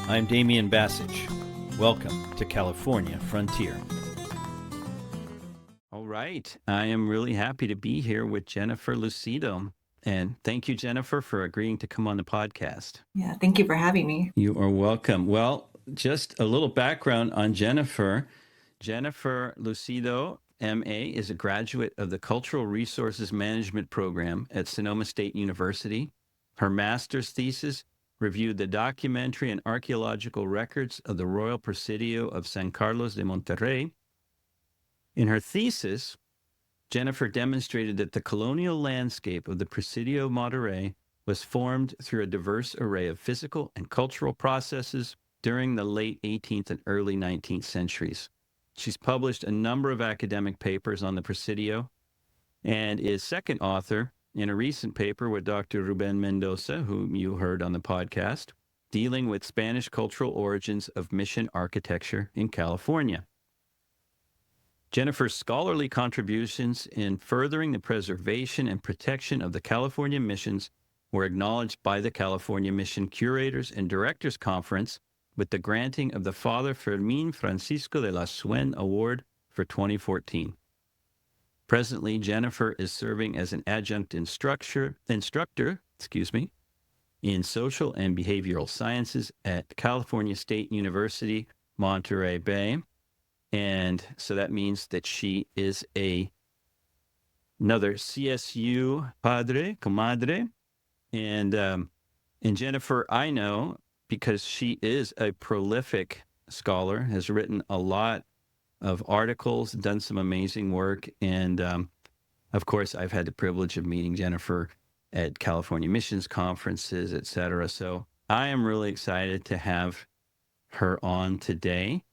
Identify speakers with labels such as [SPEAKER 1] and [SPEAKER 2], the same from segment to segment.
[SPEAKER 1] I'm Damian Bassage. Welcome to California Frontier. All right. I am really happy to be here with Jennifer Lucido. And thank you, Jennifer, for agreeing to come on the podcast.
[SPEAKER 2] Yeah, thank you for having me.
[SPEAKER 1] You are welcome. Well, just a little background on Jennifer. Jennifer Lucido, MA, is a graduate of the Cultural Resources Management program at Sonoma State University. Her master's thesis reviewed the documentary and archaeological records of the Royal Presidio of San Carlos de Monterrey. In her thesis, Jennifer demonstrated that the colonial landscape of the Presidio Monterey was formed through a diverse array of physical and cultural processes during the late 18th and early 19th centuries. She's published a number of academic papers on the Presidio and is second author in a recent paper with Dr. Ruben Mendoza, whom you heard on the podcast, dealing with Spanish cultural origins of mission architecture in California. Jennifer's scholarly contributions in furthering the preservation and protection of the California missions were acknowledged by the California Mission Curators and Directors Conference with the granting of the Father Fermín Francisco de la Suen Award for 2014. Presently, Jennifer is serving as an adjunct instructor in social and behavioral sciences at California State University, Monterey Bay. And so that means that she is another CSU comadre. And Jennifer, I know because she is a prolific scholar, has written a lot of articles, done some amazing work. And of course, I've had the privilege of meeting Jennifer at California missions conferences, et cetera. So I am really excited to have her on today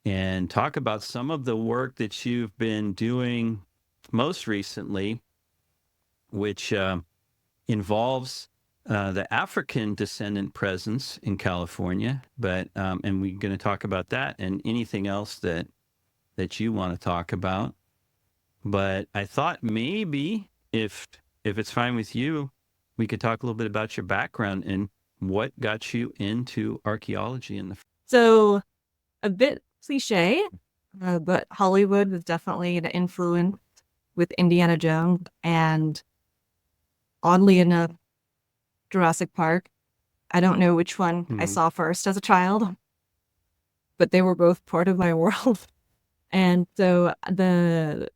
[SPEAKER 1] and talk about some of the work that you've been doing most recently, which involves the African descendant presence in California. But and we're going to talk about that and anything else that you want to talk about. But I thought maybe if it's fine with you, we could talk a little bit about your background and what got you into archaeology in the.
[SPEAKER 2] So, a bit cliche, but Hollywood was definitely an influence with Indiana Jones and, oddly enough, Jurassic Park. I don't know which one I saw first as a child, but they were both part of my world. And so the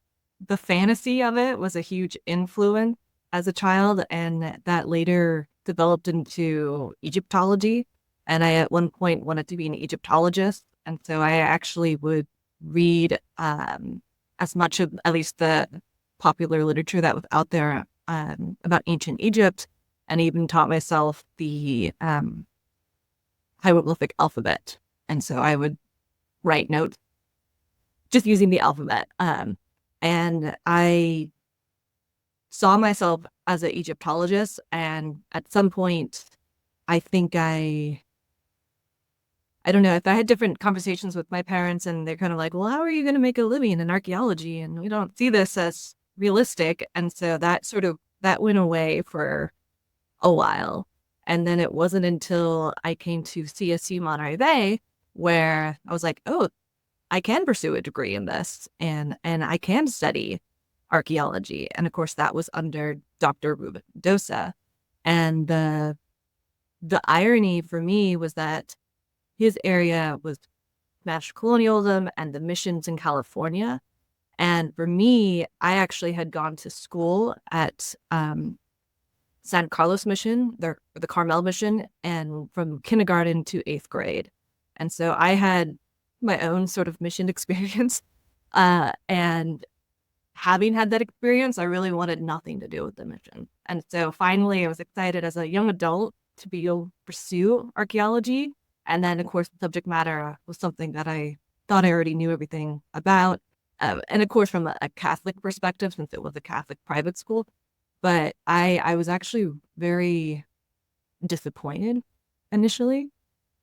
[SPEAKER 2] fantasy of it was a huge influence as a child, and that later developed into Egyptology. And I at one point wanted to be an Egyptologist. And so I actually would read as much of at least the popular literature that was out there about ancient Egypt, and even taught myself the hieroglyphic alphabet. And so I would write notes just using the alphabet. And I saw myself as an Egyptologist. And at some point, I think I don't know, if I had different conversations with my parents and they're kind of like, well, how are you going to make a living in archaeology? And we don't see this as realistic. And so that went away for a while. And then it wasn't until I came to CSU Monterey Bay where I was like, oh, I can pursue a degree in this and I can study archaeology. And of course, that was under Dr. Ruben Mendoza. And the irony for me was that his area was Spanish colonialism and the missions in California. And for me, I actually had gone to school at San Carlos Mission, the Carmel Mission, and from kindergarten to 8th grade. And so I had my own sort of mission experience. And having had that experience, I really wanted nothing to do with the mission. And so finally, I was excited as a young adult to be able to pursue archaeology. And then, of course, the subject matter was something that I thought I already knew everything about. And of course, from a Catholic perspective, since it was a Catholic private school. But I was actually very disappointed initially.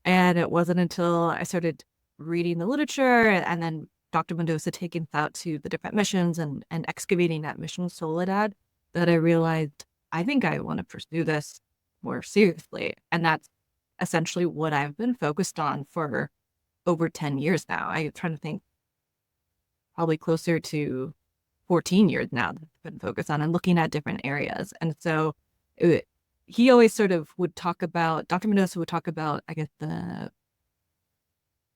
[SPEAKER 2] And it wasn't until I started reading the literature and then Dr. Mendoza taking us out to the different missions and excavating that mission Soledad that I realized I think I want to pursue this more seriously. And that's essentially what I've been focused on for over 10 years now. I'm trying to think, probably closer to 14 years now that I've been focused on and looking at different areas. And so he always sort of would talk about, Dr. Mendoza would talk about, I guess, the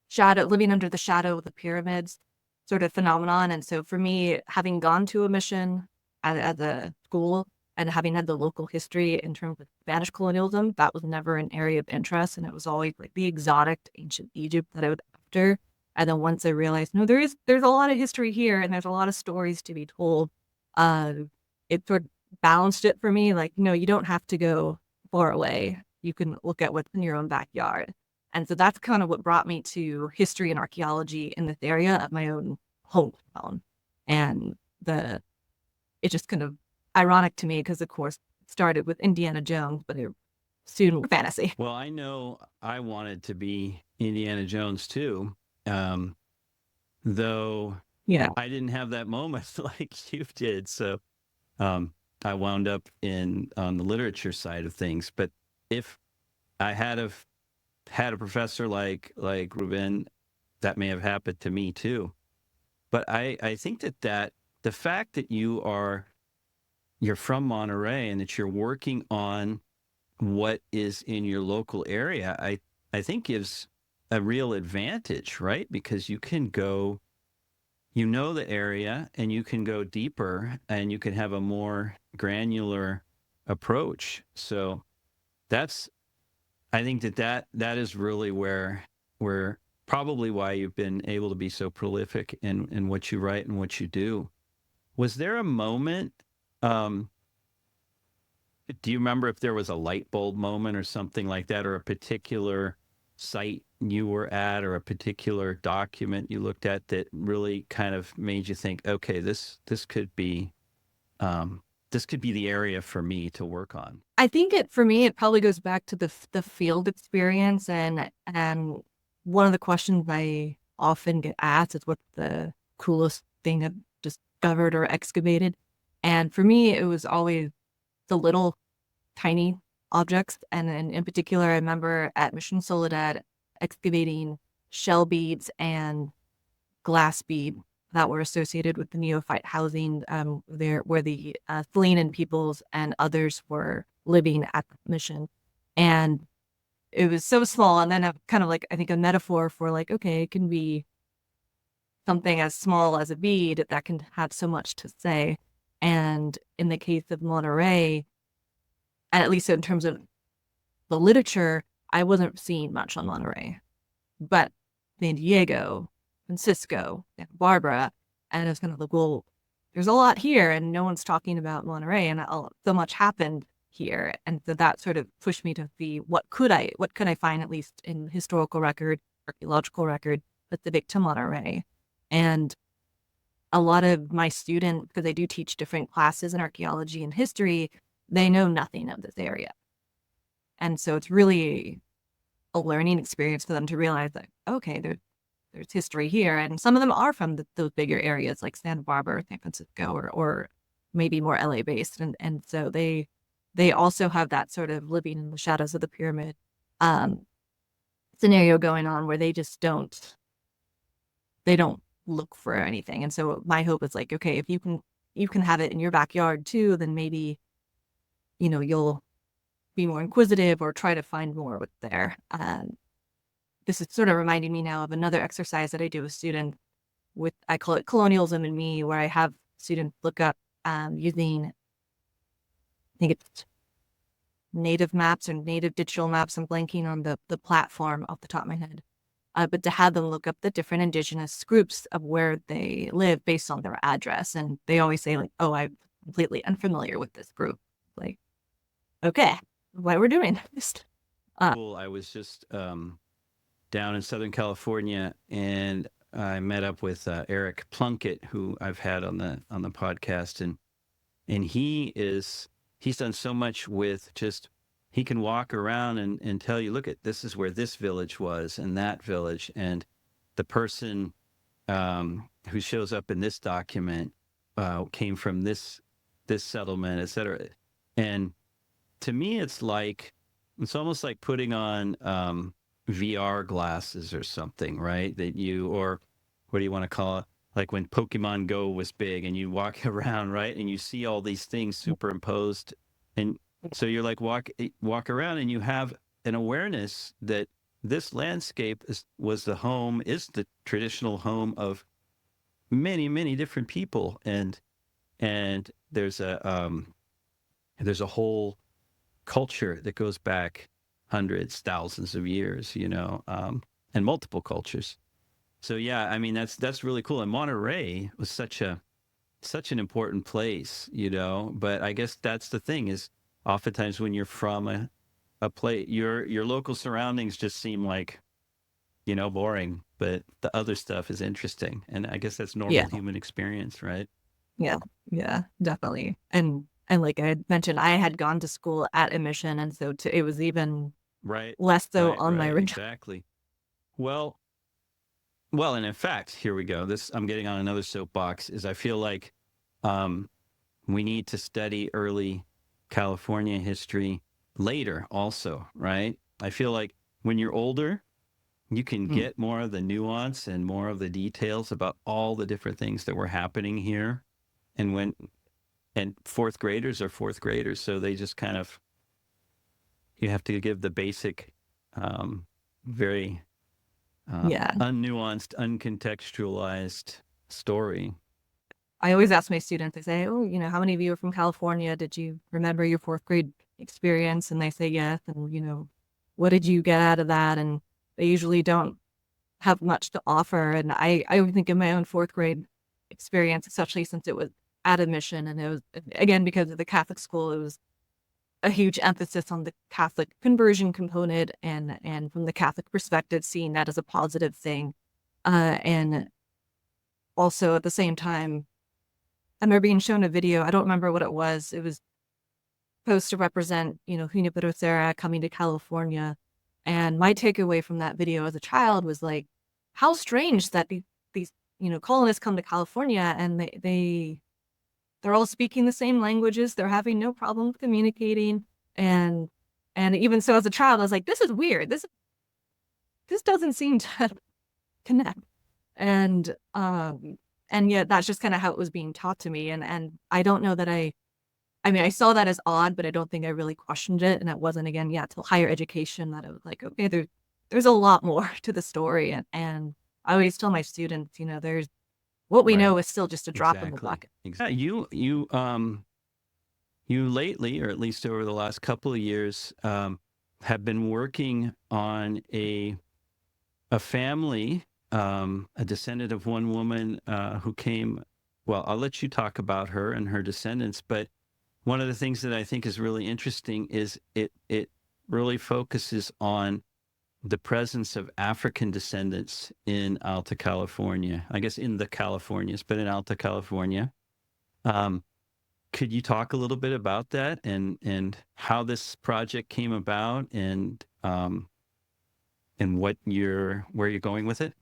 [SPEAKER 2] shadow, living under the shadow of the pyramids sort of phenomenon. And so for me, having gone to a mission at a school and having had the local history in terms of Spanish colonialism, that was never an area of interest. And it was always like the exotic ancient Egypt that I was after. And then once I realized, no, there's a lot of history here and there's a lot of stories to be told, it sort of balanced it for me. Like, no, you don't have to go far away. You can look at what's in your own backyard. And so that's kind of what brought me to history and archaeology in this area of my own hometown. And it's just kind of ironic to me because, of course, it started with Indiana Jones, but it soon was fantasy.
[SPEAKER 1] Well, I know I wanted to be Indiana Jones too, though
[SPEAKER 2] Yeah.
[SPEAKER 1] I didn't have that moment like you did. So I wound up on the literature side of things. But if I had a professor like Ruben, that may have happened to me too. But I think that the fact that you're from Monterey and that you're working on what is in your local area, I think gives a real advantage, right? Because you can go, you know the area and you can go deeper and you can have a more granular approach. So I think that is really where probably why you've been able to be so prolific in what you write and what you do. Was there a moment, do you remember if there was a light bulb moment or something like that, or a particular site you were at or a particular document you looked at that really kind of made you think, okay, this could be the area for me to work on?
[SPEAKER 2] I think for me, it probably goes back to the field experience. And one of the questions I often get asked is what's the coolest thing I've discovered or excavated? And for me, it was always the little tiny objects. And in particular, I remember at Mission Soledad excavating shell beads and glass bead that were associated with the neophyte housing there where the Selenian peoples and others were living at the mission. And it was so small. And then kind of like, I think a metaphor for like, okay, it can be something as small as a bead that can have so much to say. And in the case of Monterey, and at least in terms of the literature, I wasn't seeing much on Monterey. But San Diego, Francisco, Santa Barbara, and it was kind of like, well, there's a lot here and no one's talking about Monterey and so much happened here. And so that sort of pushed me to see what could I find, at least in historical record, archaeological record, specific to Monterey. And a lot of my students, because I do teach different classes in archaeology and history, they know nothing of this area. And so it's really a learning experience for them to realize that, okay, there's history here. And some of them are from those bigger areas like Santa Barbara, or San Francisco, or maybe more LA based. And so they also have that sort of living in the shadows of the pyramid scenario going on where they don't look for anything. And so my hope is like, okay, if you can have it in your backyard too, then maybe, you'll be more inquisitive or try to find more what's there. This is sort of reminding me now of another exercise that I do with students I call it Colonialism in Me, where I have students look up using, I think it's native maps or native digital maps. I'm blanking on the platform off the top of my head. But to have them look up the different indigenous groups of where they live based on their address. And they always say like, oh, I'm completely unfamiliar with this group. Like, okay, why we're doing this.
[SPEAKER 1] Cool. I was just down in Southern California, and I met up with Eric Plunkett, who I've had on the podcast, and he's done so much with just, he can walk around and tell you, look, this is where this village was and that village, and the person who shows up in this document came from this settlement, et cetera. And to me, it's like it's almost like putting on VR glasses or something, right? That you, or what do you want to call it? Like when Pokemon Go was big and you walk around, right? And you see all these things superimposed. And so you're like walk around and you have an awareness that this landscape was the home, is the traditional home of many, many different people. And there's a whole culture that goes back hundreds, thousands of years, and multiple cultures. So yeah, I mean that's really cool. And Monterey was such an important place, But I guess that's the thing is oftentimes when you're from a place, your local surroundings just seem like, boring, but the other stuff is interesting. And I guess that's
[SPEAKER 2] Yeah,
[SPEAKER 1] normal human experience, right?
[SPEAKER 2] yeah, yeah, definitely. And like I had mentioned, I had gone to school at admission, and so it was even
[SPEAKER 1] Right,
[SPEAKER 2] less so on my
[SPEAKER 1] right,
[SPEAKER 2] radar.
[SPEAKER 1] exactly. Well, well, and in fact, here we go. This I'm getting on another soapbox. Is I feel like um, we need to study early California history later, also, right? I feel like when you're older, you can
[SPEAKER 2] Mm.
[SPEAKER 1] get more of the nuance and more of the details about all the different things that were happening here. And fourth graders are fourth graders, so they just kind of you have to give the basic, very
[SPEAKER 2] Yeah,
[SPEAKER 1] unnuanced, uncontextualized story.
[SPEAKER 2] I always ask my students. I say, "Oh, how many of you are from California? Did you remember your fourth grade experience?" And they say yes. And what did you get out of that? And they usually don't have much to offer. And I would think of my own fourth grade experience, especially since it was at admission, and it was again because of the Catholic school. It was a huge emphasis on the Catholic conversion component, and from the Catholic perspective, seeing that as a positive thing. And also at the same time, I remember being shown a video. I don't remember what it was. It was supposed to represent, Junipero Serra coming to California. And my takeaway from that video as a child was like, how strange that these colonists come to California and they're all speaking the same languages. They're having no problem communicating. And even so as a child, I was like, this is weird. This doesn't seem to connect. And and yet that's just kind of how it was being taught to me. And I don't know that I mean, I saw that as odd, but I don't think I really questioned it. And it wasn't again, till higher education that I was like, okay, there's a lot more to the story. And I always tell my students, there's what we
[SPEAKER 1] Right.
[SPEAKER 2] know is still just a drop in the
[SPEAKER 1] Exactly.
[SPEAKER 2] bucket.
[SPEAKER 1] Exactly. You lately, or at least over the last couple of years, have been working on a family, a descendant of one woman who came. Well, I'll let you talk about her and her descendants, but one of the things that I think is really interesting is it really focuses on the presence of African descendants in Alta California. I guess in the Californias, but in Alta California. Um, could you talk a little bit about that and how this project came about and where you're going with it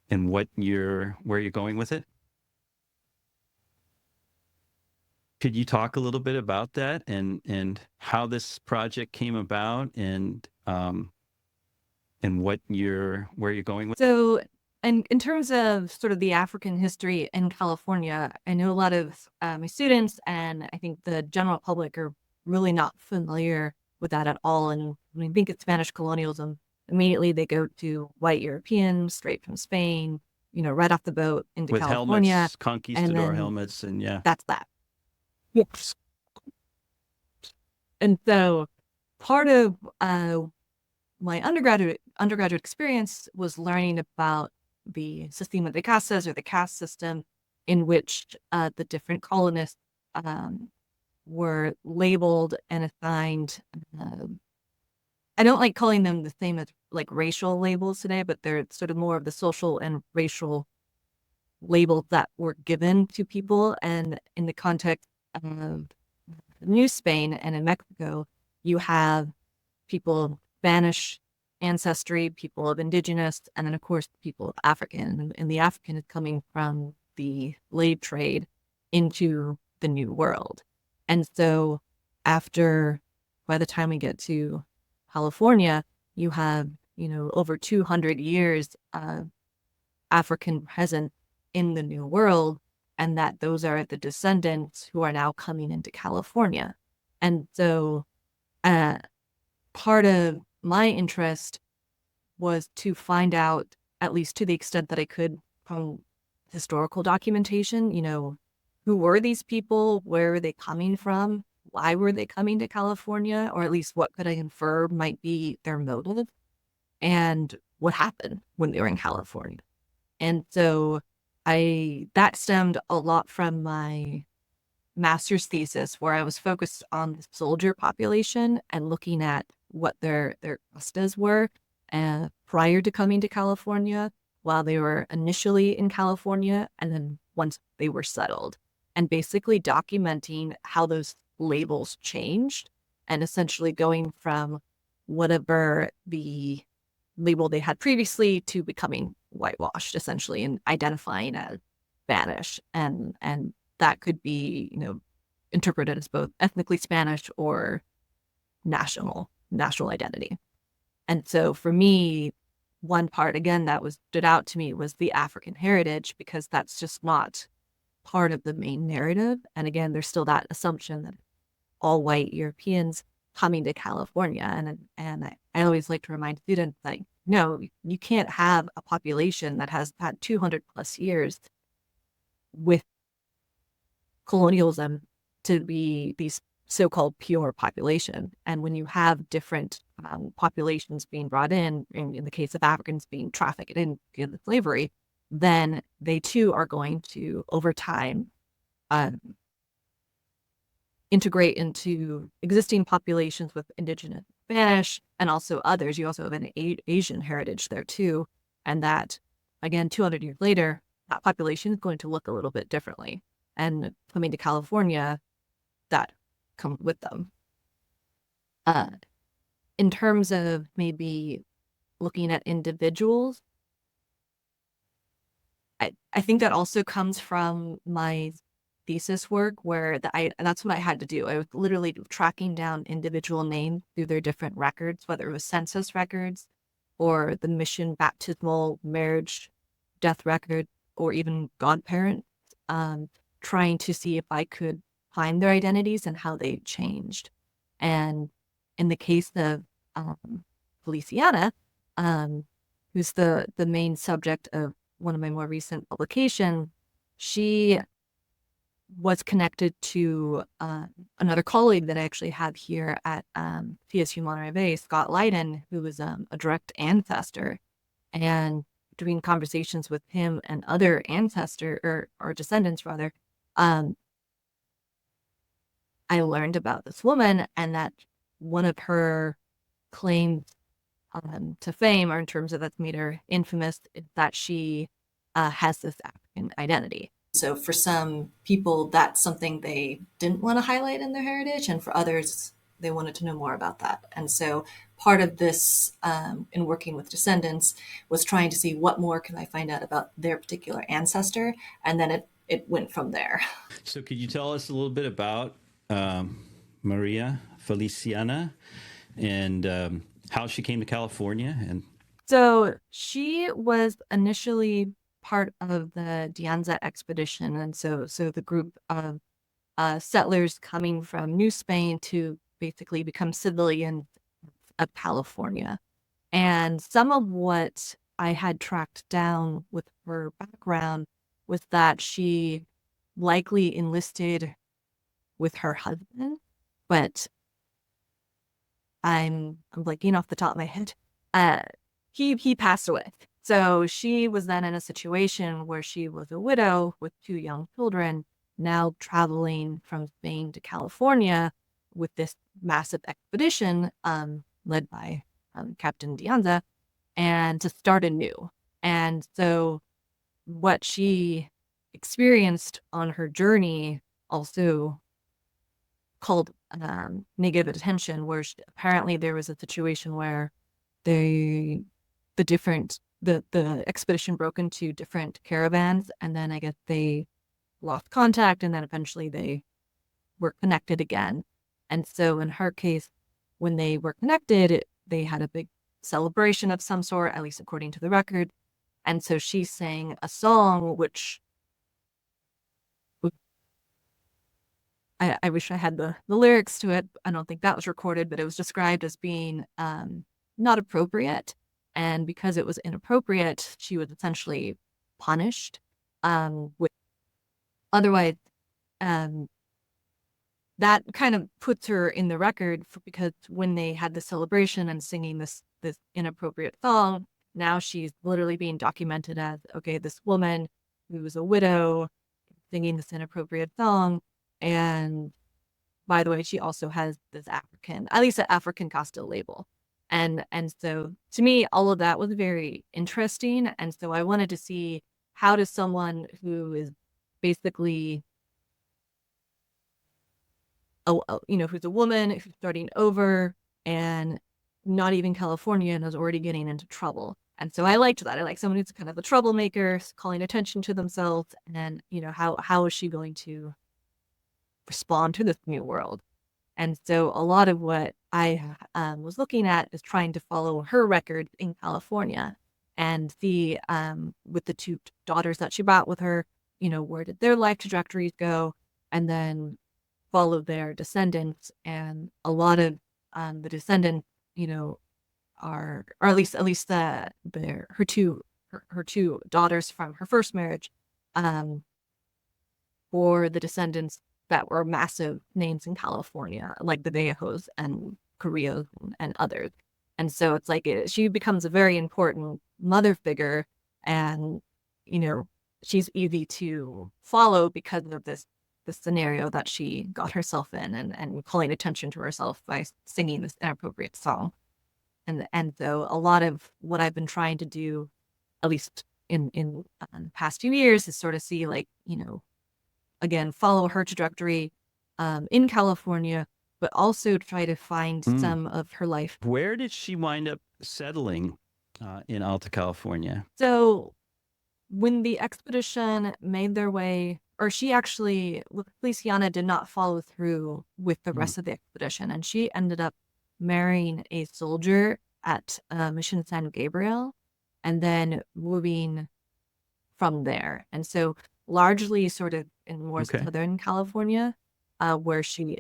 [SPEAKER 1] and where you're going with it? Could you talk a little bit about that and how this project came about and where you're going with?
[SPEAKER 2] So, and in terms of sort of the African history in California, I know a lot of my students and I think the general public are really not familiar with that at all. And when we think of Spanish colonialism, immediately they go to white Europeans straight from Spain, right off the boat into
[SPEAKER 1] With
[SPEAKER 2] California.
[SPEAKER 1] helmets,
[SPEAKER 2] And
[SPEAKER 1] conquistador
[SPEAKER 2] then
[SPEAKER 1] helmets, and yeah.
[SPEAKER 2] that's that. Yes. And so part of my undergraduate experience was learning about the Sistema de Castas, or the caste system, in which the different colonists were labeled and assigned. I don't like calling them the same as like racial labels today, but they're sort of more of the social and racial labels that were given to people. And in the context of New Spain and in Mexico, you have people of Spanish ancestry, people of indigenous, and then of course people of African. And the African is coming from the slave trade into the New World. And so after by the time we get to California, you have, over 200 years of African presence in the New World, and that those are the descendants who are now coming into California. And so part of my interest was to find out, at least to the extent that I could from historical documentation, who were these people? Where were they coming from? Why were they coming to California? Or at least what could I infer might be their motive? And what happened when they were in California? And so that stemmed a lot from my master's thesis, where I was focused on the soldier population and looking at what their castas were prior to coming to California, while they were initially in California, and then once they were settled, and basically documenting how those labels changed, and essentially going from whatever the label they had previously to becoming whitewashed, essentially, and identifying as Spanish. And that could be, interpreted as both ethnically Spanish or national identity. And so for me, one part, again, that stood out to me was the African heritage, because that's just not part of the main narrative. And again, there's still that assumption that all white Europeans coming to California. And I always like to remind students, like, no, you can't have a population that has had 200 plus years with colonialism to be these so-called pure population. And when you have different populations being brought in the case of Africans being trafficked in slavery, then they too are going to, over time, integrate into existing populations with indigenous Spanish and also others. You also have an Asian heritage there too. And that, again, 200 years later, that population is going to look a little bit differently. And coming to California, that comes with them. In terms of maybe looking at individuals, I think that also comes from my thesis work, where that's what I had to do. I was literally tracking down individual names through their different records, whether it was census records or the mission, baptismal, marriage, death record, or even godparents, trying to see if I could find their identities and how they changed. And in the case of Feliciana, who's the main subject of one of my more recent publications, she was connected to another colleague that I actually have here at PSU Monterey, Scott Leiden, who was a direct ancestor. And doing conversations with him and other ancestor or descendants rather, I learned about this woman, and that one of her claims to fame, or in terms of that's made her infamous, is that she has this African identity. So for some people, that's something they didn't want to highlight in their heritage, and for others, they wanted to know more about that. And so part of this, in working with descendants, was trying to see what more can I find out about their particular ancestor, and then it went from there.
[SPEAKER 1] So could you tell us a little bit about Maria Feliciana and how she came to California? And
[SPEAKER 2] so she was initially part of the Dianza expedition, and so the group of settlers coming from New Spain to basically become civilians of California. And some of what I had tracked down with her background was that she likely enlisted with her husband, but I'm blanking off the top of my head. He passed away. So she was then in a situation where she was a widow with 2 young children, now traveling from Spain to California with this massive expedition led by Captain Dianza, and to start anew. And so what she experienced on her journey also called negative attention, where apparently there was a situation where the expedition broke into different caravans, and then I guess they lost contact, and then eventually they were connected again. And so in her case, when they were connected, they had a big celebration of some sort, at least according to the record. And so she sang a song, which I wish I had the lyrics to it. I don't think that was recorded, but it was described as being not appropriate. And because it was inappropriate, she was essentially punished. With otherwise, um, that kind of puts her in the record because when they had the celebration and singing this inappropriate song, now she's literally being documented as, okay, this woman who was a widow singing this inappropriate song. And by the way, she also has this African, at least an African Casta label. And so to me, all of that was very interesting. And so I wanted to see, how does someone who is basically who's a woman who's starting over and not even California and is already getting into trouble. And so I liked that. I like someone who's kind of a troublemaker, calling attention to themselves, and how is she going to respond to this new world? And so a lot of what I was looking at is trying to follow her record in California and see, with the two daughters that she brought with her, where did their life trajectories go, and then follow their descendants. And a lot of the descendants, are, or at least her two daughters from her first marriage, for the descendants that were massive names in California, like the Vallejos and Carrillos and others. And so it's like she becomes a very important mother figure, and she's easy to follow because of this scenario that she got herself in, and calling attention to herself by singing this inappropriate song. And so a lot of what I've been trying to do, at least in the past few years, is sort of see, like, again, follow her trajectory in California, but also try to find some of her life.
[SPEAKER 1] Where did she wind up settling in Alta California?
[SPEAKER 2] So when the expedition made their way, or she actually, Feliciana did not follow through with the rest of the expedition, and she ended up marrying a soldier at Mission San Gabriel, and then moving from there. And so largely sort of in more Southern California, where she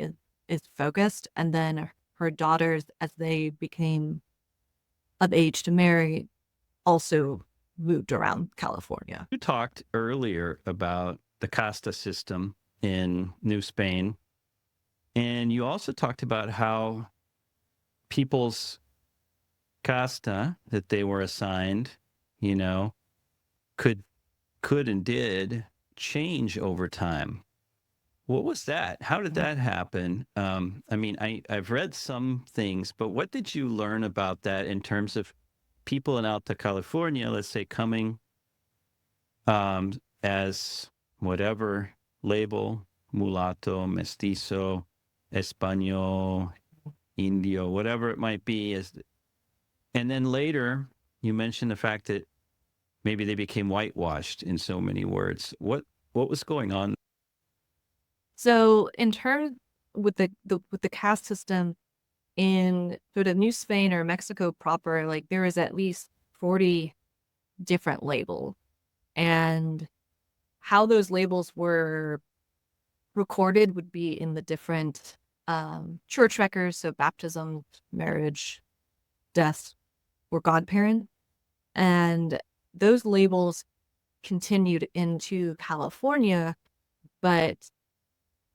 [SPEAKER 2] is focused. And then her daughters, as they became of age to marry, also moved around California.
[SPEAKER 1] You talked earlier about the Casta system in New Spain, and you also talked about how people's Casta that they were assigned, could and did change over time. What was that? How did that happen? I mean, I've read some things, but what did you learn about that in terms of people in Alta California, let's say, coming as whatever label, mulatto, mestizo, español, indio, whatever it might be, and then later you mentioned the fact that maybe they became whitewashed, in so many words. What was going on?
[SPEAKER 2] So in terms with the caste system in sort of New Spain or Mexico proper, like there is at least 40 different labels, and how those labels were recorded would be in the different church records, so baptism, marriage, death, or godparent. And those labels continued into California, but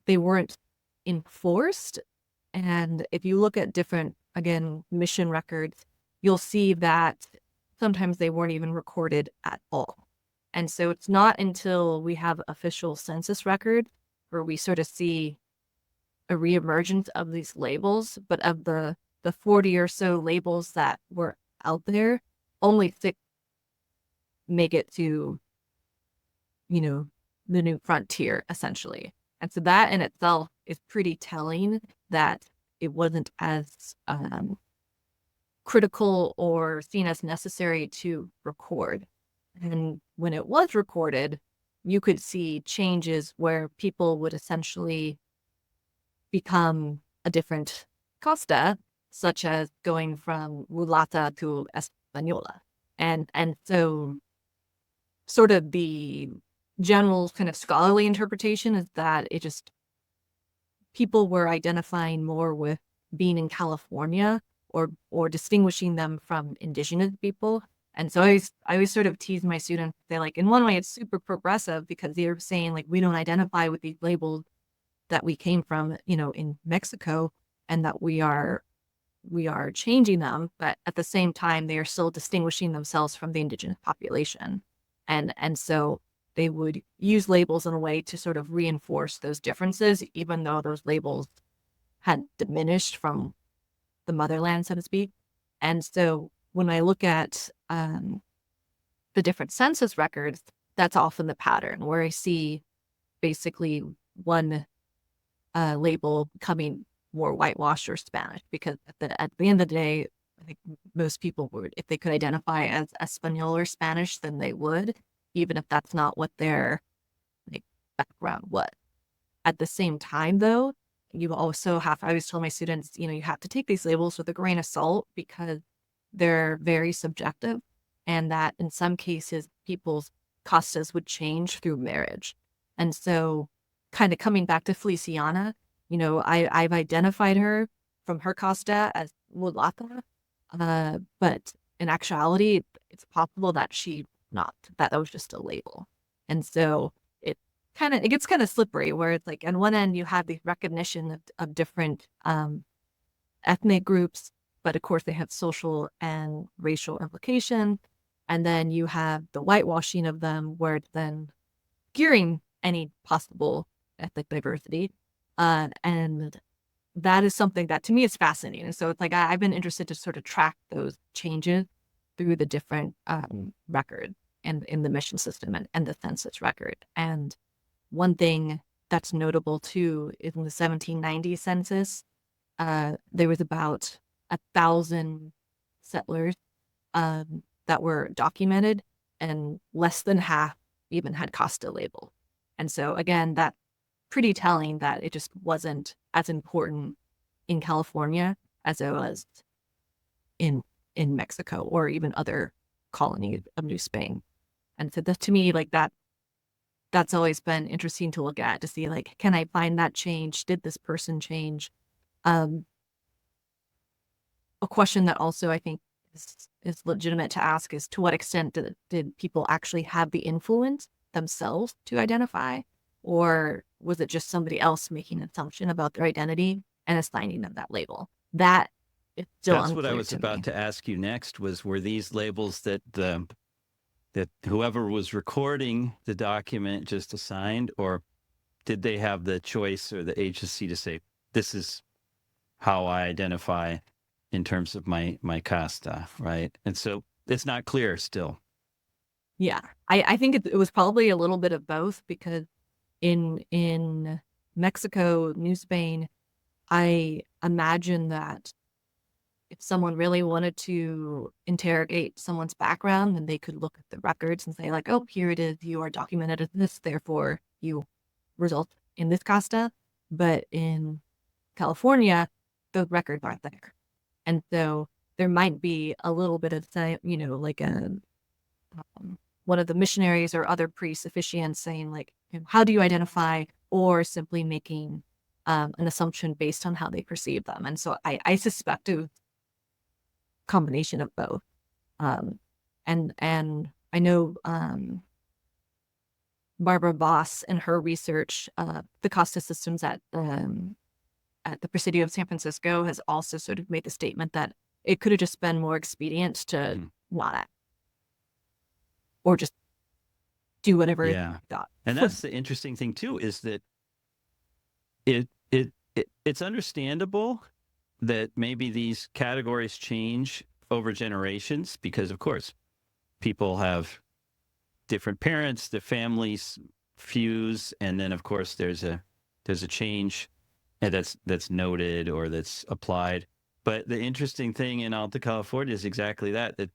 [SPEAKER 2] they weren't enforced. And if you look at different, again, mission records, you'll see that sometimes they weren't even recorded at all. And so it's not until we have official census record where we sort of see a reemergence of these labels. But of the 40 or so labels that were out there, only 6 make it to, the new frontier, essentially. And so that in itself is pretty telling that it wasn't as critical or seen as necessary to record. And when it was recorded, you could see changes where people would essentially become a different casta. such as going from mulata to española. And so sort of the general kind of scholarly interpretation is that it just people were identifying more with being in California or distinguishing them from indigenous people. And so I always sort of tease my students. They're like, in one way, it's super progressive because they're saying like we don't identify with these labels that we came from, in Mexico, and that we are changing them, but at the same time, they are still distinguishing themselves from the indigenous population. And so they would use labels in a way to sort of reinforce those differences, even though those labels had diminished from the motherland, so to speak. And so when I look at the different census records, that's often the pattern where I see basically one label becoming more whitewashed or Spanish, because at the end of the day, I think most people would, if they could identify as Espanol or Spanish, then they would, even if that's not what their like background was. At the same time, though, you also have, I always tell my students, you have to take these labels with a grain of salt because they're very subjective, and that in some cases, people's castas would change through marriage. And so kind of coming back to Feliciana, I've identified her from her casta as mulata, but in actuality, it's possible that she not, that was just a label. And so it gets kind of slippery where it's like, on one end, you have the recognition of different ethnic groups, but of course they have social and racial implication. And then you have the whitewashing of them where it's then gearing any possible ethnic diversity. And that is something that to me is fascinating. And so it's like, I've been interested to sort of track those changes through the different records and in the mission system and the census record. And one thing that's notable too is in the 1790 census, there was about 1,000 settlers that were documented, and less than half even had Casta label. And so again, that's pretty telling that it just wasn't as important in California as it was in Mexico or even other colonies of New Spain. And so that to me, like that's always been interesting to look at, to see like, can I find that change? Did this person change? A question that also I think is legitimate to ask is, to what extent did people actually have the influence themselves to identify, or was it just somebody else making an assumption about their identity and assigning them that label? That is still
[SPEAKER 1] That's
[SPEAKER 2] unclear
[SPEAKER 1] what I was
[SPEAKER 2] to
[SPEAKER 1] about
[SPEAKER 2] me.
[SPEAKER 1] to ask you next, were these labels that that whoever was recording the document just assigned, or did they have the choice or the agency to say, this is how I identify in terms of my casta, right? And so it's not clear still.
[SPEAKER 2] Yeah, I think it was probably a little bit of both, because in Mexico, New Spain, I imagine that if someone really wanted to interrogate someone's background, then they could look at the records and say like, oh, here it is, you are documented as this, therefore you result in this casta. But in California, those records aren't there. And so there might be a little bit of, like one of the missionaries or other priests officiants saying like, how do you identify, or simply making an assumption based on how they perceive them. And so I suspect it was a combination of both. And I know Barbara Voss in her research, the Casta systems at the Presidio of San Francisco, has also sort of made the statement that it could have just been more expedient to not act, or just do whatever it
[SPEAKER 1] Yeah.
[SPEAKER 2] thought.
[SPEAKER 1] And that's the interesting thing too, is that it's understandable that maybe these categories change over generations, because of course people have different parents, the families fuse, and then of course there's a change and that's noted or that's applied. But the interesting thing in Alta California is exactly that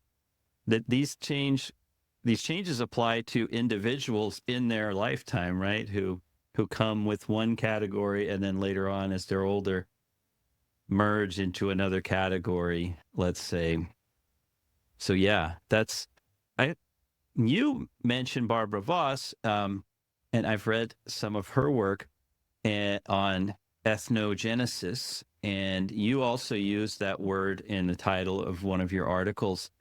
[SPEAKER 1] these changes apply to individuals in their lifetime, right? Who come with one category, and then later on, as they're older, merge into another category, let's say. So yeah, that's I. You mentioned Barbara Voss, and I've read some of her work on ethnogenesis, and you also use that word in the title of one of your articles.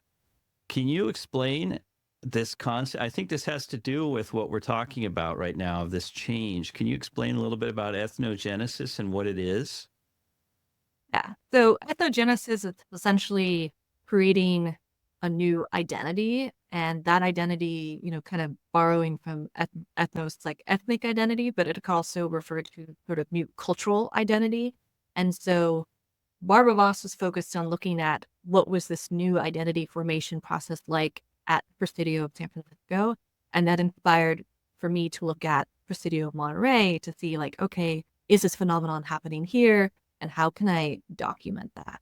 [SPEAKER 1] Can you explain this concept? I think this has to do with what we're talking about right now, this change. Can you explain a little bit about ethnogenesis and what it is?
[SPEAKER 2] Yeah. So ethnogenesis is essentially creating a new identity, and that identity, kind of borrowing from ethnos, like ethnic identity, but it could also refer to sort of new cultural identity. And so Barbara Voss was focused on looking at what was this new identity formation process like at Presidio of San Francisco. And that inspired for me to look at Presidio of Monterey to see like, okay, is this phenomenon happening here? And how can I document that?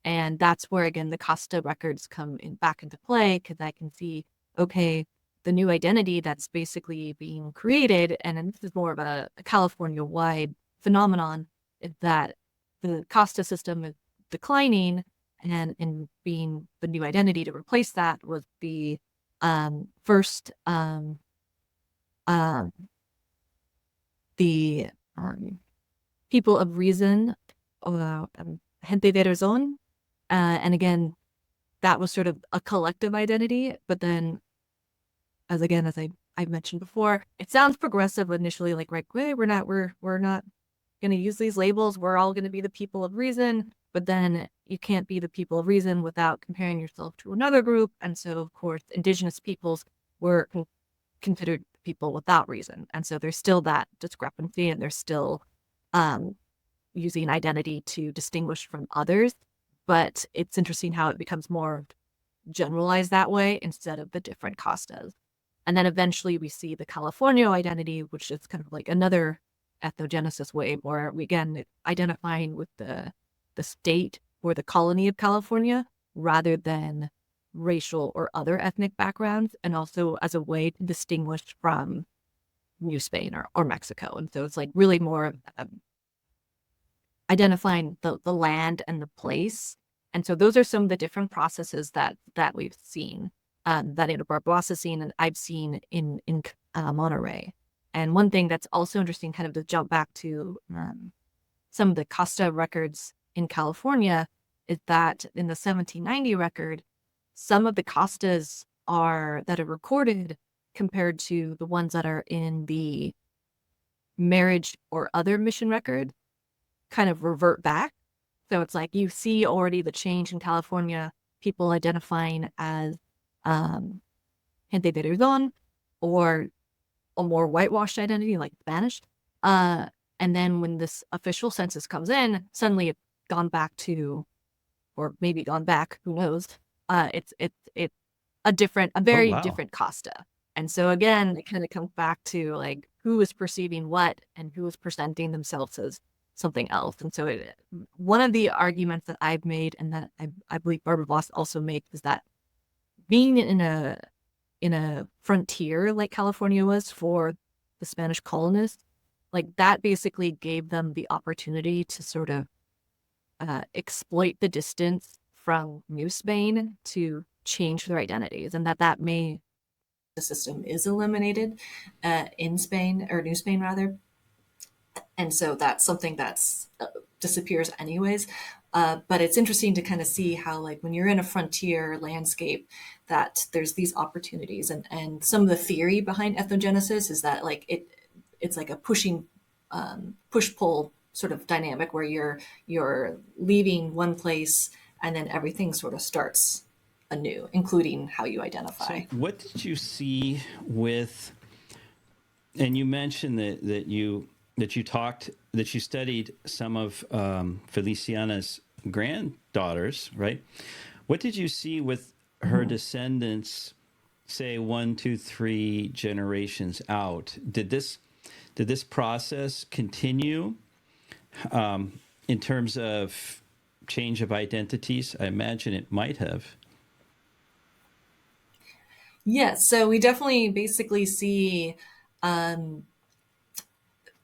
[SPEAKER 2] And that's where, again, the Casta records come back into play, because I can see, okay, the new identity that's basically being created, and this is more of a California-wide phenomenon, is that the Casta system is declining, and being the new identity to replace that was the first the people of reason, gente de razón, and again, that was sort of a collective identity. But then, as I mentioned before, it sounds progressive initially, like, right, we're not going to use these labels. We're all going to be the people of reason. But then you can't be the people of reason without comparing yourself to another group. And so, of course, indigenous peoples were considered people without reason. And so there's still that discrepancy, and there's still using identity to distinguish from others. But it's interesting how it becomes more generalized that way instead of the different castas. And then eventually we see the California identity, which is kind of like another ethnogenesis way, where we, again, identifying with the state or the colony of California rather than racial or other ethnic backgrounds, and also as a way to distinguish from New Spain or Mexico. And so it's like really more identifying the land and the place. And so those are some of the different processes that we've seen, that Ana Barbosa has seen, and I've seen in Monterey. And one thing that's also interesting, kind of to jump back to some of the Casta records in California, is that in the 1790 record, some of the Castas that are recorded compared to the ones that are in the marriage or other mission record kind of revert back. So it's like you see already the change in California, people identifying as gente de razón, or a more whitewashed identity like Spanish. And then when this official census comes in, suddenly it's gone back to, or maybe gone back, who knows? It's a
[SPEAKER 1] Oh,
[SPEAKER 2] very
[SPEAKER 1] wow.
[SPEAKER 2] different Casta. And so again, it kind of comes back to like who is perceiving what and who is presenting themselves as something else. And so one of the arguments that I've made, and that I believe Barbara Voss also makes, is that being in a frontier like California was for the Spanish colonists, like that basically gave them the opportunity to sort of exploit the distance from New Spain to change their identities, and that may the system is eliminated in Spain, or New Spain rather. And so that's something that's disappears anyways. But it's interesting to kind of see how, like, when you're in a frontier landscape, that there's these opportunities, and some of the theory behind ethnogenesis is that like it's like a push pull sort of dynamic, where you're leaving one place and then everything sort of starts anew, including how you identify.
[SPEAKER 1] So, what did you see with? And you mentioned that you studied some of Feliciana's granddaughters, right? What did you see with her descendants, say 1, 2, 3 generations out? Did this process continue in terms of change of identities? I imagine it might have.
[SPEAKER 2] Yes, so we definitely basically see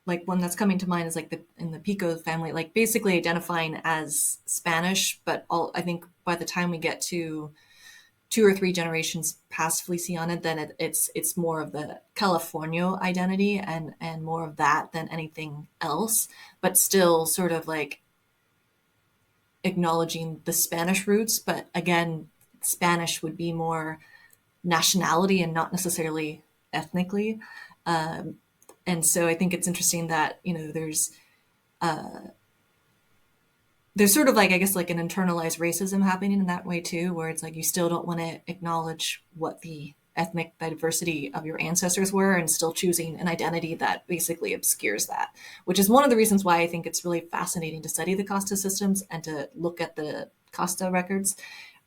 [SPEAKER 2] like one that's coming to mind is like in the Pico family, like basically identifying as Spanish, but all I think by the time we get to 2 or 3 generations past Feliciana, then it's more of the Californio identity and more of that than anything else, but still sort of like acknowledging the Spanish roots. But again, Spanish would be more nationality and not necessarily ethnically. Um, and so I think it's interesting that there's sort of like I guess like an internalized racism happening in that way too, where it's like you still don't want to acknowledge what the ethnic diversity of your ancestors were and still choosing an identity that basically obscures that, which is one of the reasons why I think it's really fascinating to study the Casta systems and to look at the Casta records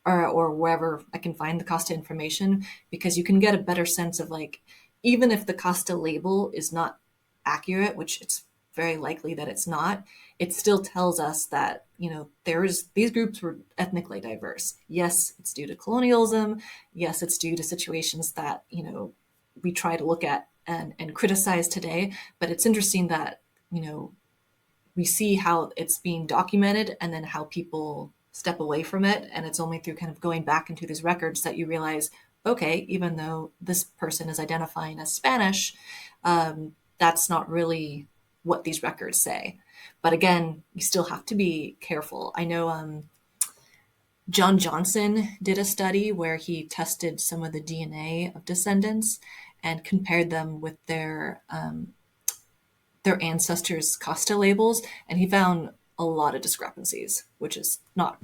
[SPEAKER 2] or wherever I can find the Casta information, because you can get a better sense of like, even if the Casta label is not accurate, which it's very likely that it's not, it still tells us that, these groups were ethnically diverse. Yes, it's due to colonialism. Yes, it's due to situations that, we try to look at and criticize today. But it's interesting that, we see how it's being documented and then how people step away from it. And it's only through kind of going back into these records that you realize, okay, even though this person is identifying as Spanish, that's not really what these records say. But again, you still have to be careful. I know John Johnson did a study where he tested some of the DNA of descendants and compared them with their ancestors' Casta labels, and he found a lot of discrepancies, which is not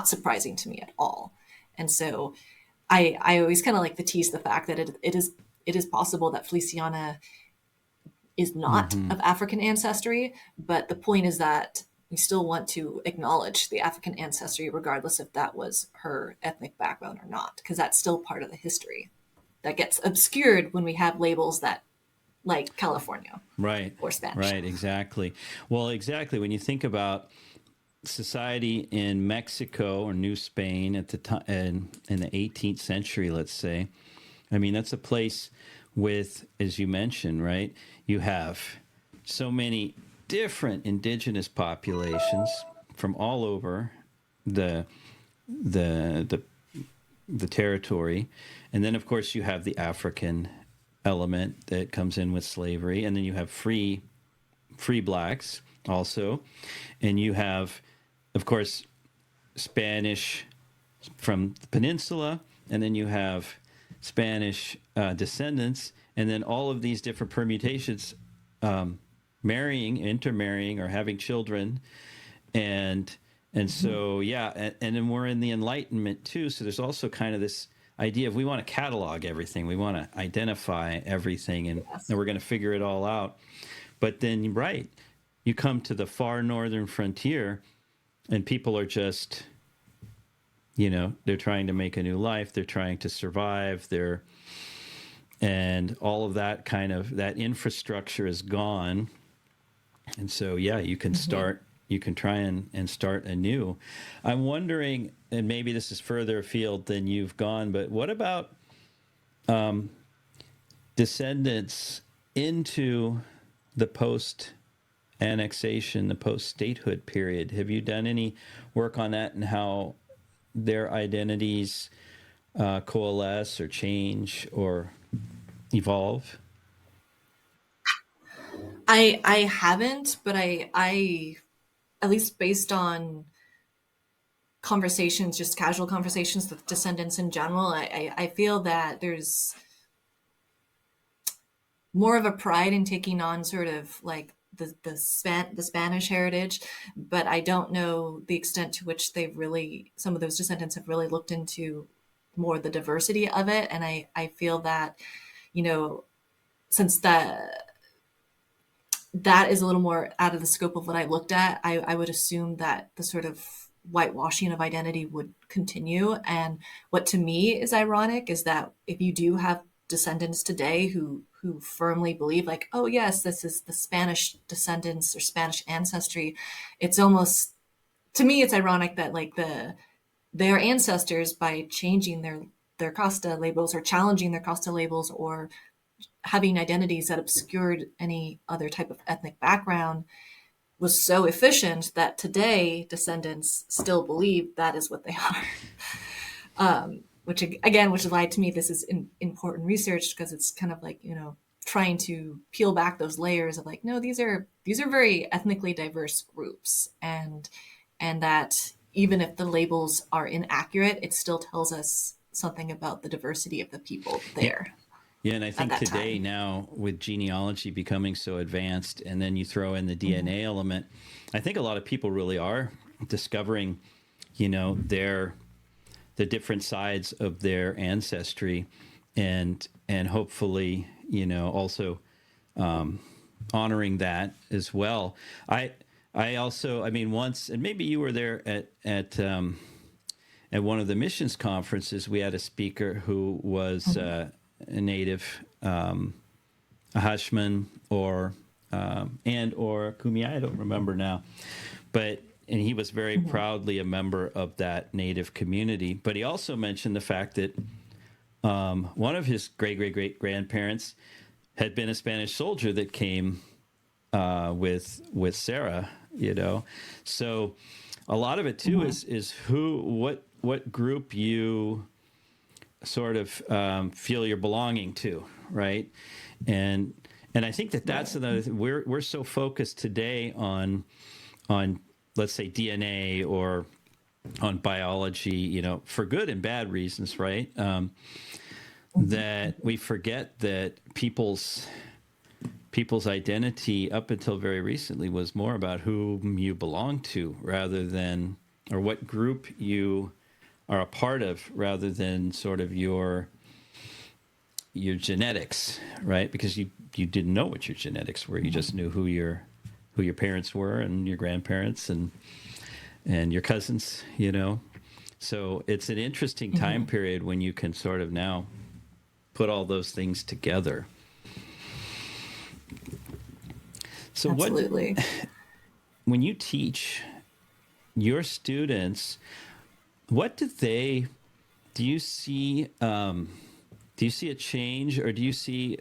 [SPEAKER 2] surprising to me at all. And so I always kind of like to tease the fact that it is possible that Feliciana is not
[SPEAKER 1] Mm-hmm.
[SPEAKER 2] of African ancestry, but the point is that we still want to acknowledge the African ancestry regardless if that was her ethnic background or not, because that's still part of the history that gets obscured when we have labels that like California
[SPEAKER 1] Right.
[SPEAKER 2] or Spanish.
[SPEAKER 1] Right. Exactly. Well, exactly. When you think about society in Mexico or New Spain at the time in the 18th century, let's say, I mean, that's a place with, as you mentioned, right? You have so many different indigenous populations from all over the the the the territory, and then of course you have the African element that comes in with slavery, and then you have free blacks also, and you have, of course, Spanish from the peninsula, and then you have Spanish descendants, and then all of these different permutations, marrying, intermarrying, or having children, and
[SPEAKER 2] Mm-hmm.
[SPEAKER 1] so yeah, and then we're in the Enlightenment too. So there's also kind of this idea of we want to catalog everything, we want to identify everything, and
[SPEAKER 2] Yes.
[SPEAKER 1] we're going to figure it all out. But then, right, you come to the far northern frontier, and people are just, they're trying to make a new life, they're trying to survive, and all of that kind of that infrastructure is gone. And so, yeah,
[SPEAKER 2] Mm-hmm.
[SPEAKER 1] you can try and start anew. I'm wondering, and maybe this is further afield than you've gone, but what about descendants into the post annexation, the post statehood period? Have you done any work on that and how their identities coalesce or change or evolve?
[SPEAKER 2] I haven't, but I at least based on conversations, just casual conversations with descendants in general, I feel that there's more of a pride in taking on sort of like the Spanish heritage, but I don't know the extent to which they've really some of those descendants have really looked into more the diversity of it, and I feel that you know since that is a little more out of the scope of what I looked at, I would assume that the sort of whitewashing of identity would continue. And what to me is ironic is that if you do have descendants today who firmly believe like, oh yes, this is the Spanish descendants or Spanish ancestry, it's almost to me it's ironic that like their ancestors by changing their Costa labels or challenging their Costa labels or having identities that obscured any other type of ethnic background was so efficient that today descendants still believe that is what they are. Which again, which is why to me this is important research, because it's kind of like, trying to peel back those layers of like, no, these are very ethnically diverse groups, and that even if the labels are inaccurate, it still tells us something about the diversity of the people
[SPEAKER 1] Yeah.
[SPEAKER 2] there
[SPEAKER 1] Yeah, and I
[SPEAKER 2] at
[SPEAKER 1] think
[SPEAKER 2] that
[SPEAKER 1] today
[SPEAKER 2] time.
[SPEAKER 1] now with genealogy becoming so advanced, and then you throw in the DNA element, I think a lot of people really are discovering, their the different sides of their ancestry, and hopefully, also honoring that as well. I also, I mean, once, and maybe you were there at one of the missions conferences. We had a speaker who was a native, a Hashman or Kumia. I don't remember now, but and he was very proudly a member of that native community. But he also mentioned the fact that one of his great grandparents had been a Spanish soldier that came with Sarah. So a lot of it too
[SPEAKER 2] Mm-hmm.
[SPEAKER 1] is what group you sort of feel you're belonging to, right? And and I think that's
[SPEAKER 2] Right.
[SPEAKER 1] another thing. We're so focused today on let's say DNA or on biology, for good and bad reasons, right? That we forget that people's identity up until very recently was more about whom you belong to rather than, or what group you are a part of rather than sort of your genetics, right? Because you didn't know what your genetics were. You just knew who your parents were and your grandparents and your cousins. So it's an interesting time
[SPEAKER 2] Mm-hmm.
[SPEAKER 1] period when you can sort of now put all those things together. So
[SPEAKER 2] Absolutely.
[SPEAKER 1] when you teach your students, what do you see? Do you see a change, or do you see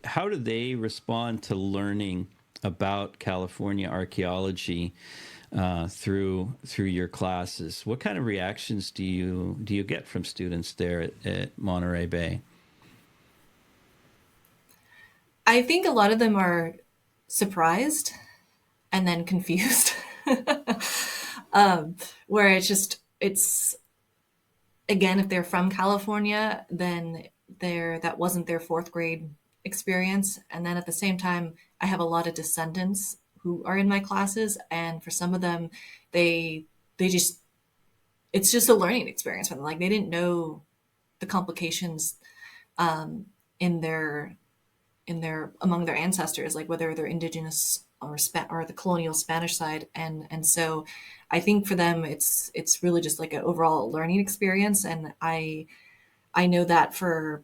[SPEAKER 1] how do they respond to learning about California archaeology through your classes? What kind of reactions do you get from students there at Monterey Bay?
[SPEAKER 2] I think a lot of them are surprised and then confused. um, where it's again, if they're from California, then that wasn't their fourth grade experience. And then at the same time, I have a lot of descendants who are in my classes, and for some of them, they they just it's just a learning experience for them. Like they didn't know the complications um, in their among their ancestors, like whether they're indigenous or the colonial Spanish side, and so I think for them it's really just like an overall learning experience, and I know that for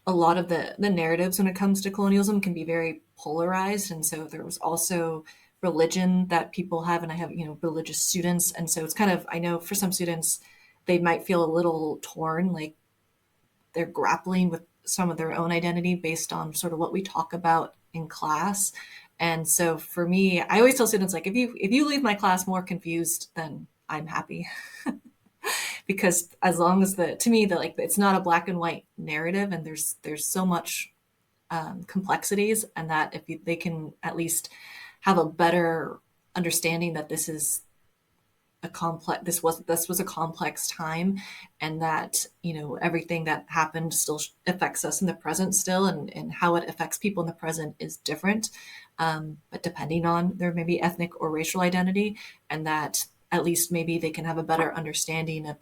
[SPEAKER 2] a lot of the narratives when it comes to colonialism can be very polarized, and so there was also religion that people have, and I have religious students, and so it's kind of, I know for some students they might feel a little torn, like they're grappling with some of their own identity based on sort of what we talk about in class. And so for me, I always tell students, like, if you leave my class more confused, then I'm happy. Because as long as to me, like, it's not a black and white narrative, and there's so much complexities, and that if they can at least have a better understanding that this was a complex time, and that everything that happened still affects us in the present still, and how it affects people in the present is different, but depending on their maybe ethnic or racial identity, and that at least maybe they can have a better understanding of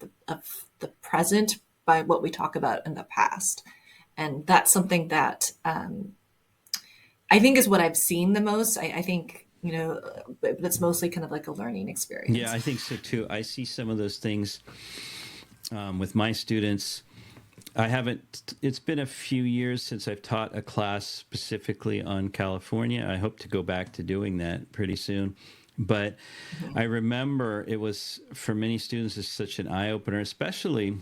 [SPEAKER 2] the present by what we talk about in the past. And that's something that I think is what I've seen the most. I think that's mostly kind of like a learning
[SPEAKER 1] Yeah,
[SPEAKER 2] experience.
[SPEAKER 1] I think so too. I see some of those things with my students. I haven't, it's been a few years since I've taught a class specifically on California. I hope to go back to doing that pretty soon. But
[SPEAKER 2] Mhm.
[SPEAKER 1] I remember it was, for many students, it's such an eye opener, especially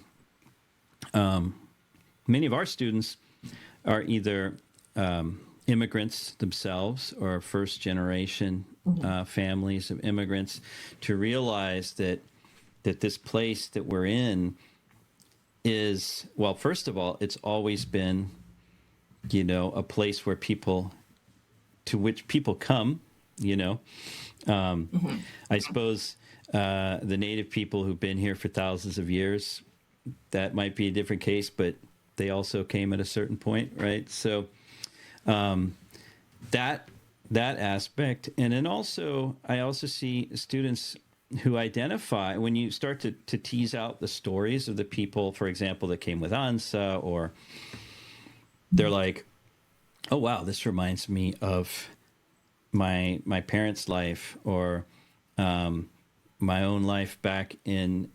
[SPEAKER 1] many of our students are either immigrants themselves or first generation
[SPEAKER 2] Mhm.
[SPEAKER 1] families of immigrants, to realize that this place that we're in is, well, first of all, it's always been, a place where people, to which people come, you know.
[SPEAKER 2] Mhm.
[SPEAKER 1] I suppose the native people who've been here for thousands of years, that might be a different case, but they also came at a certain point, right? So that that aspect, and then also I also see students who identify, when you start to tease out the stories of the people, for example, that came with ANSA, or they're
[SPEAKER 2] Mhm.
[SPEAKER 1] like, oh wow, this reminds me of my parents' life, or my own life back in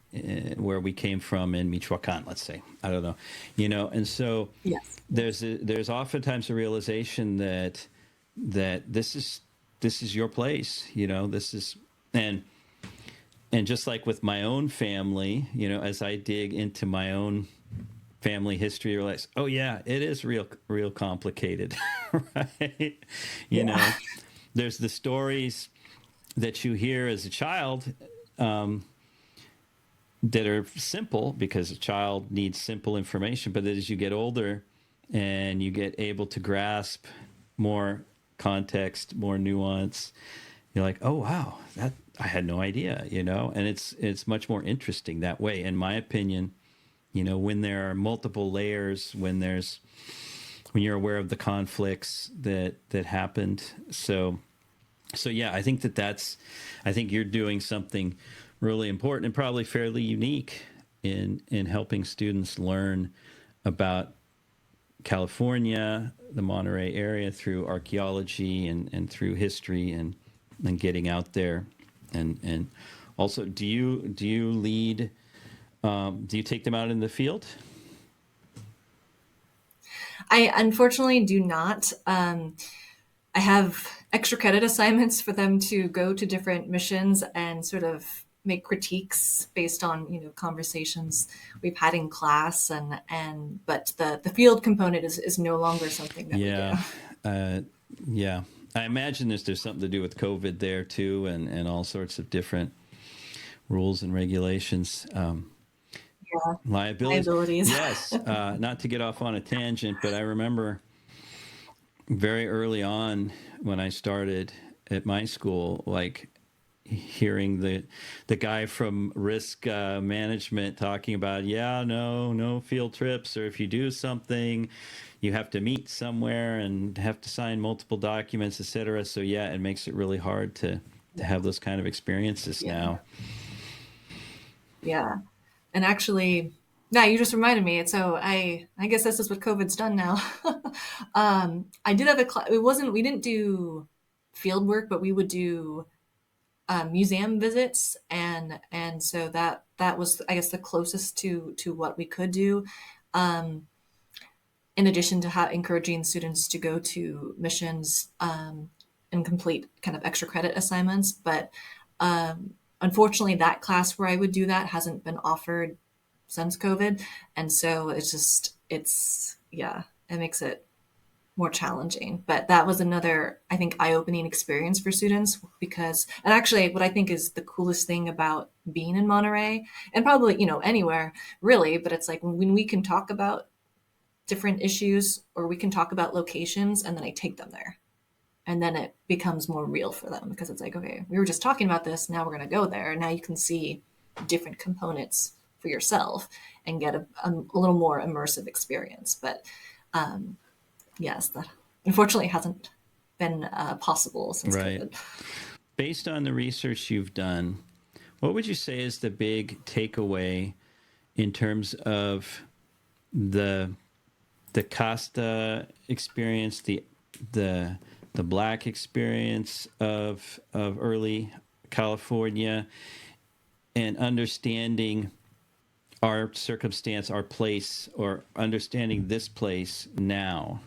[SPEAKER 1] where we came from in Michoacan, let's say. I don't know, and so
[SPEAKER 2] Yes.
[SPEAKER 1] there's
[SPEAKER 2] Yes.
[SPEAKER 1] there's oftentimes a realization that this is your place, this is, and and just like with my own family, as I dig into my own family history, I realize, oh yeah, it is real complicated, right? you
[SPEAKER 2] Yeah.
[SPEAKER 1] know there's the stories that you hear as a child, that are simple because a child needs simple information, but as you get older and you get able to grasp more context, more nuance, you're like, oh wow, that I had no idea, and it's much more interesting that way, in my opinion. When there are multiple layers, when you're aware of the conflicts that happened. So yeah, I think I think you're doing something really important and probably fairly unique in helping students learn about California, the Monterey area, through archaeology and through history, and getting out there. And also, do you lead? Do you take them out in the field?
[SPEAKER 2] I unfortunately do not. I have extra credit assignments for them to go to different missions and sort of make critiques based on conversations we've had in class, and but the field component is no longer something that we do.
[SPEAKER 1] Yeah, uh, yeah. I imagine there's something to do with COVID there too, and all sorts of different rules and regulations,
[SPEAKER 2] Yeah,
[SPEAKER 1] liabilities.
[SPEAKER 2] liabilities.
[SPEAKER 1] Yes, not to get off on a tangent, but I remember very early on when I started at my school, like hearing the guy from risk management talking about, yeah, no field trips, or if you do something, you have to meet somewhere and have to sign multiple documents, etc. So yeah, it makes it really hard to have those kind of experiences
[SPEAKER 2] Yeah,
[SPEAKER 1] now.
[SPEAKER 2] yeah. And actually, yeah, you just reminded me. So I guess this is what COVID's done now. I did have a class. It wasn't we didn't do field work, but we would do museum visits, and so that was, I guess, the closest to what we could do. Um, in addition to encouraging students to go to missions, and complete kind of extra credit assignments, but unfortunately, that class where I would do that hasn't been offered since COVID, and so it's yeah, it makes it more challenging. But that was another, I think, eye-opening experience for students, because, and actually, what I think is the coolest thing about being in Monterey, and probably anywhere really, but it's like when we can talk about different issues, or we can talk about locations, and then I take them there, and then it becomes more real for them, because it's like, okay, we were just talking about this, now we're going to go there, and now you can see different components for yourself and get a little more immersive experience. But yes, that unfortunately hasn't been possible since
[SPEAKER 1] Right.
[SPEAKER 2] COVID.
[SPEAKER 1] Based on the research you've done, what would you say is the big takeaway in terms of the the Casta experience, the the black experience of early California, and understanding our circumstance, our place, or understanding this place now?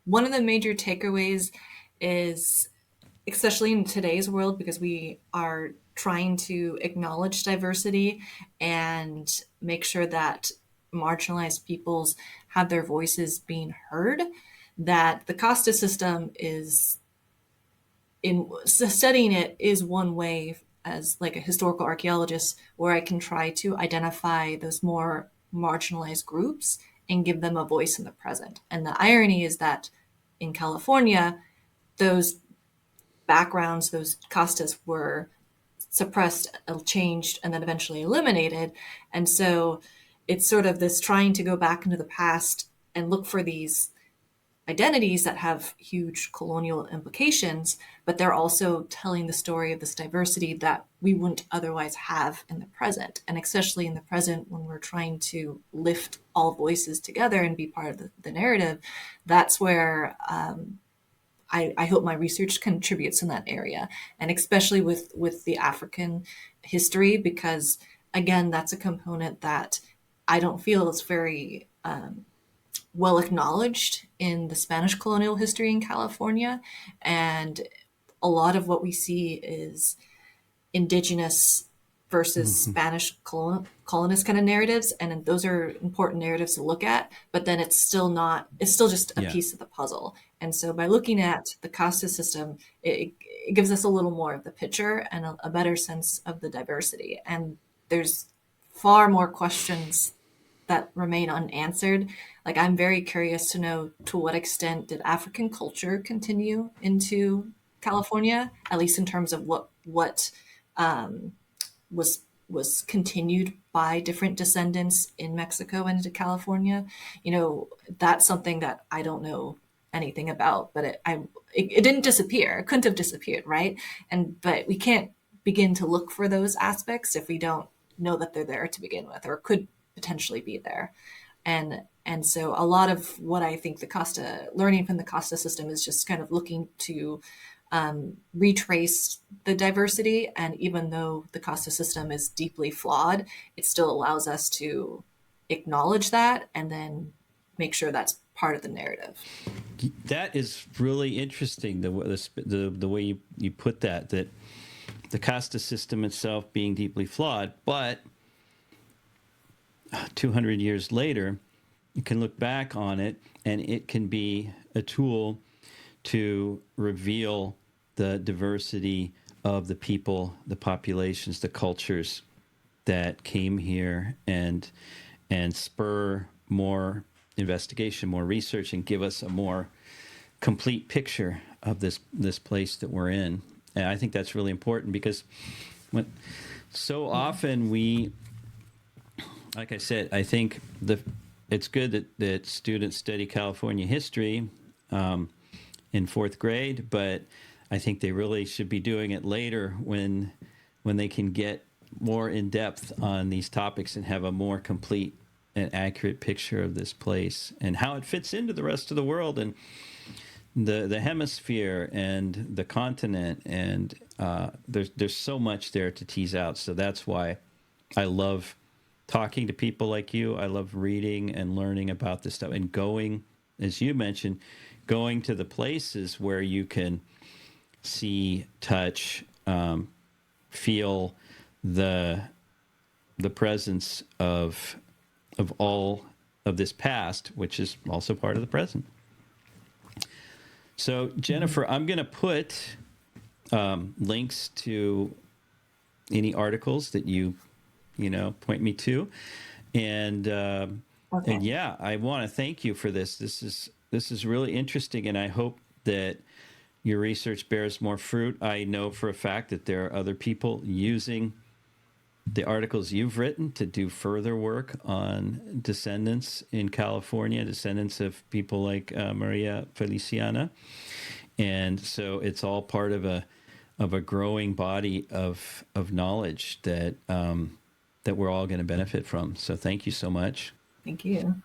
[SPEAKER 2] One of the major takeaways is, especially in today's world, because we are trying to acknowledge diversity and make sure that marginalized peoples have their voices being heard, that the Casta system is in studying it is one way as like a historical archaeologist where I can try to identify those more marginalized groups and give them a voice in the present. And the irony is that in California, those backgrounds, those castas were suppressed, changed, and then eventually eliminated. And so it's sort of this trying to go back into the past and look for these identities that have huge colonial implications, but they're also telling the story of this diversity that we wouldn't otherwise have in the present. And especially in the present, when we're trying to lift all voices together and be part of the narrative, that's where I hope my research contributes in that area, and especially with the African history, because again, that's a component that I don't feel is very well acknowledged in the Spanish colonial history in California. And a lot of what we see is indigenous versus Spanish colonist kind of narratives. And those are important narratives to look at, but then it's still just a piece of the puzzle. And so by looking at the Casta system, it gives us a little more of the picture and a better sense of the diversity. And there's far more questions that remain unanswered. Like, I'm very curious to know, to what extent did African culture continue into California, at least in terms of what was continued by different descendants in Mexico into California. That's something that I don't know anything about, but it didn't disappear. It couldn't have disappeared, right? But we can't begin to look for those aspects if we don't know that they're there to begin with, or could potentially be there. And so a lot of what I think learning from the Casta system is just kind of looking to retrace the diversity. And even though the Casta system is deeply flawed, it still allows us to acknowledge that and then make sure that's part of the narrative.
[SPEAKER 1] That is really interesting, the way you put that the Casta system itself being deeply flawed, but 200 years later, you can look back on it and it can be a tool to reveal the diversity of the people, the populations, the cultures that came here, and spur more investigation, more research, and give us a more complete picture of this place that we're in. And I think that's really important, because so often like I said, I think it's good that students study California history in fourth grade, but I think they really should be doing it later when they can get more in depth on these topics and have a more complete and accurate picture of this place and how it fits into the rest of the world and the hemisphere and the continent. And there's so much there to tease out. So that's why I love talking to people like you. I love reading and learning about this stuff, and going, as you mentioned, going to the places where you can see, touch, feel the presence of all of this past, which is also part of the present. So, Jennifer, I'm going to put links to any articles that you point me to, and
[SPEAKER 2] Okay.
[SPEAKER 1] and yeah, I want to thank you for this. This is really interesting, and I hope that your research bears more fruit. I know for a fact that there are other people using the articles you've written to do further work on descendants in California, descendants of people like Maria Feliciana, and so it's all part of a growing body of knowledge that we're all going to benefit from. So thank you so much.
[SPEAKER 2] Thank you.